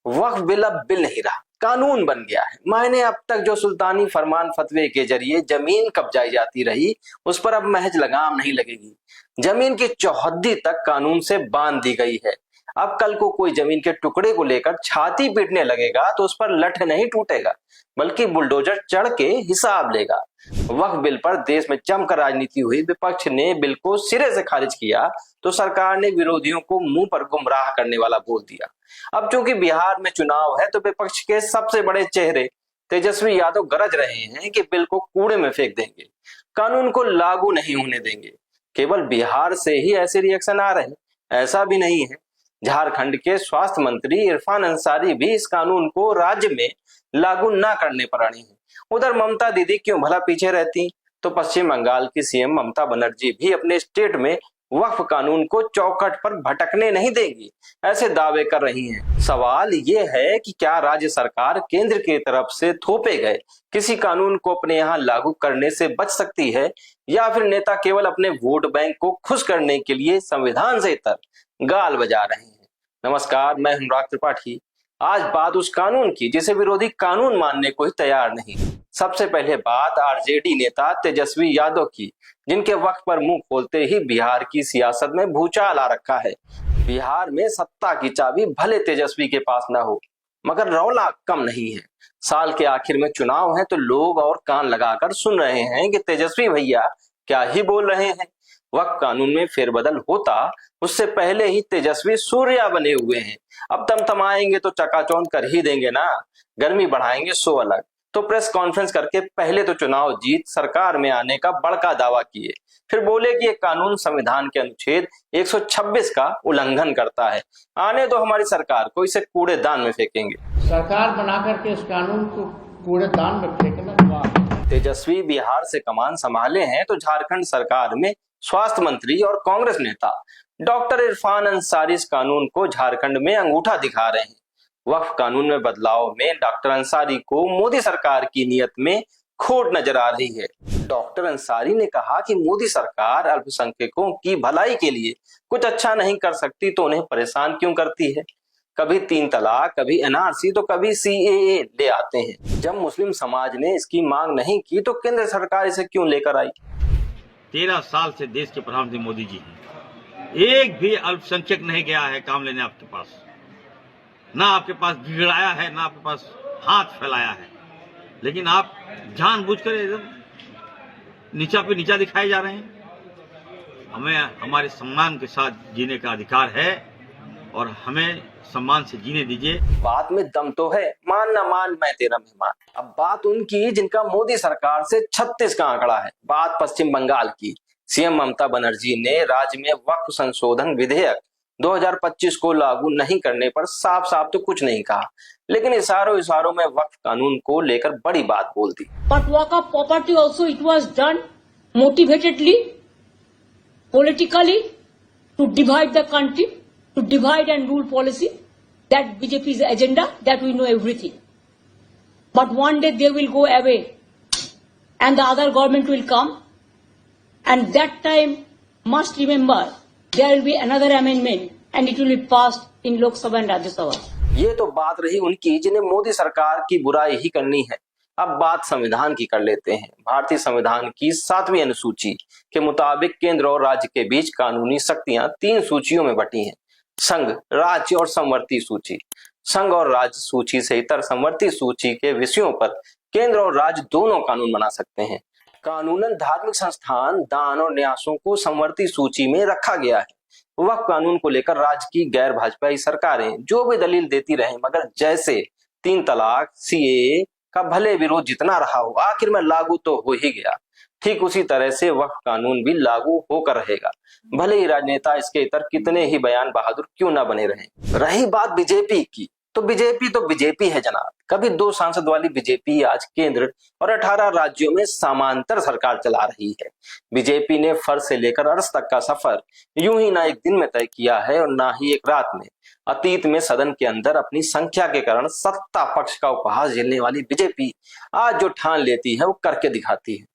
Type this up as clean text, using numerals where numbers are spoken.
वक्फ bill अब bill नहीं रहा, कानून बन गया है। मायने अब तक जो सुल्तानी फरमान फतवे के जरिए जमीन कब्जाई जाती रही, उस पर अब महज लगाम नहीं लगेगी। जमीन की चौहद्दी तक कानून से बांध दी गई है। अब कल को कोई जमीन के टुकड़े को लेकर छाती पीटने लगेगा तो उस पर लठ नहीं टूटेगा, बल्कि बुलडोजर चढ़ के हिसाब लेगा। वक्फ बिल पर देश में जमकर राजनीति हुई। विपक्ष ने बिल को सिरे से खारिज किया तो सरकार ने विरोधियों को मुंह पर गुमराह करने वाला बोल दिया। अब चूंकि बिहार में चुनाव है तो विपक्ष के सबसे बड़े चेहरे तेजस्वी यादव गरज रहे हैं कि बिल को कूड़े में फेंक देंगे, कानून को लागू नहीं होने देंगे। केवल बिहार से ही ऐसे रिएक्शन आ रहे हैं, ऐसा भी नहीं है। झारखंड के स्वास्थ्य मंत्री इरफान अंसारी भी इस कानून को राज्य में लागू न करने पर अड़ी हैं। उधर ममता दीदी क्यों भला पीछे रहती, तो पश्चिम बंगाल की सीएम ममता बनर्जी भी अपने स्टेट में वक्फ कानून को चौखट पर भटकने नहीं देंगी, ऐसे दावे कर रही हैं। सवाल ये है कि क्या राज्य सरकार केंद्र की तरफ से थोपे गए किसी कानून को अपने यहाँ लागू करने से बच सकती है, या फिर नेता केवल अपने वोट बैंक को खुश करने के लिए संविधान से इतर गाल बजा रहे हैं। नमस्कार, मैं अनुराग त्रिपाठी। आज बात उस कानून की जिसे विरोधी कानून मानने को ही तैयार नहीं। सबसे पहले बात आरजेडी नेता तेजस्वी यादव की, जिनके वक्त पर मुंह खोलते ही बिहार की सियासत में भूचाल आ रखा है। बिहार में सत्ता की चाबी भले तेजस्वी के पास ना हो, मगर रौला कम नहीं है। साल के आखिर में चुनाव है तो लोग और कान लगाकर सुन रहे हैं कि तेजस्वी भैया क्या ही बोल रहे हैं। वक्फ कानून में फेरबदल होता उससे पहले ही तेजस्वी सूर्या बने हुए हैं। अब तमतमाएंगे तो चकाचौंध कर ही देंगे ना, गर्मी बढ़ाएंगे सो अलग। तो प्रेस कॉन्फ्रेंस करके पहले तो चुनाव जीत सरकार में आने का बड़का दावा किए, फिर बोले कि ये कानून संविधान के अनुच्छेद 126 का उल्लंघन करता है, आने दो हमारी सरकार को, इसे कूड़ेदान में फेंकेंगे। सरकार बना करके इस कानून को कूड़ेदान में फेंकना। तेजस्वी बिहार से कमान संभाले हैं तो झारखंड सरकार में स्वास्थ्य मंत्री और कांग्रेस नेता डॉक्टर इरफान अंसारी इस कानून को झारखंड में अंगूठा दिखा रहे हैं। वक्फ कानून में बदलाव में डॉक्टर अंसारी को मोदी सरकार की नीयत में खोट नजर आ रही है। डॉक्टर अंसारी ने कहा कि मोदी सरकार अल्पसंख्यकों की भलाई के लिए कुछ अच्छा नहीं कर सकती तो उन्हें परेशान क्यों करती है। कभी 3 तलाक, कभी एनआरसी तो कभी सीएए ले आते हैं। जब मुस्लिम समाज ने इसकी मांग नहीं की तो केंद्र सरकार इसे क्यों लेकर आई। 13 साल से देश के प्रधानमंत्री मोदी जी हैं, एक भी अल्पसंख्यक नहीं गया है काम लेने आपके पास, ना आपके पास गिड़ाया है, ना आपके पास हाथ फैलाया है। लेकिन आप जानबूझकर एकदम नीचा पे नीचा दिखाए जा रहे हैं। हमें हमारे सम्मान के साथ जीने का अधिकार है और हमें सम्मान से जीने दीजिए। बात में दम तो है, मान ना मान मैं तेरा मेहमान। अब बात उनकी जिनका मोदी सरकार से 36 का आंकड़ा है। बात पश्चिम बंगाल की। सीएम ममता बनर्जी ने राज्य में वक्फ संशोधन विधेयक 2025 को लागू नहीं करने पर साफ साफ तो कुछ नहीं कहा, लेकिन इशारों में वक्फ कानून को लेकर बड़ी बात बोल दी। But Waqf property also it was done motivatedly, politically to divide the country, to divide and rule policy. That BJP's agenda, that we know everything. But one day they will go away and the other government will come, and that time must remember there will be another amendment and it will be passed in Lok Sabha and Rajya Sabha. ये तो बात रही उनकी जिन्हें मोदी सरकार की बुराई ही करनी है। अब बात संविधान की कर लेते हैं। भारतीय संविधान की 7वीं अनुसूची के मुताबिक केंद्र और राज्य के बीच कानूनी शक्तियां 3 सूचियों में बटी हैं: संघ, राज्य और समवर्ती सूची। संघ और राज्य सूची से इतर समवर्ती सूची के विषयों पर केंद्र और राज्य दोनों कानून बना सकते हैं। कानूनन धार्मिक संस्थान, दान और न्यासों को समवर्ती सूची में रखा गया है। वक्फ कानून को लेकर राज्य की गैर भाजपाई सरकारें जो भी दलील देती रहे, मगर जैसे 3 तलाक, सीएए का भले विरोध जितना रहा हो, आखिर में लागू तो हो ही गया। ठीक उसी तरह से वक्फ कानून भी लागू होकर रहेगा, भले ही राजनेता इसके इतर कितने ही बयान बहादुर क्यों ना बने रहें। रही बात बीजेपी की, तो बीजेपी है जनाब। कभी 2 सांसद वाली बीजेपी आज केंद्र और 18 राज्यों में समांतर सरकार चला रही है। बीजेपी ने फर्ज से लेकर अर्श तक का सफर यूं ही ना एक दिन में तय किया है और ना ही एक रात में। अतीत में सदन के अंदर अपनी संख्या के कारण सत्ता पक्ष का उपहास झेलने वाली बीजेपी आज जो ठान लेती है वो करके दिखाती है।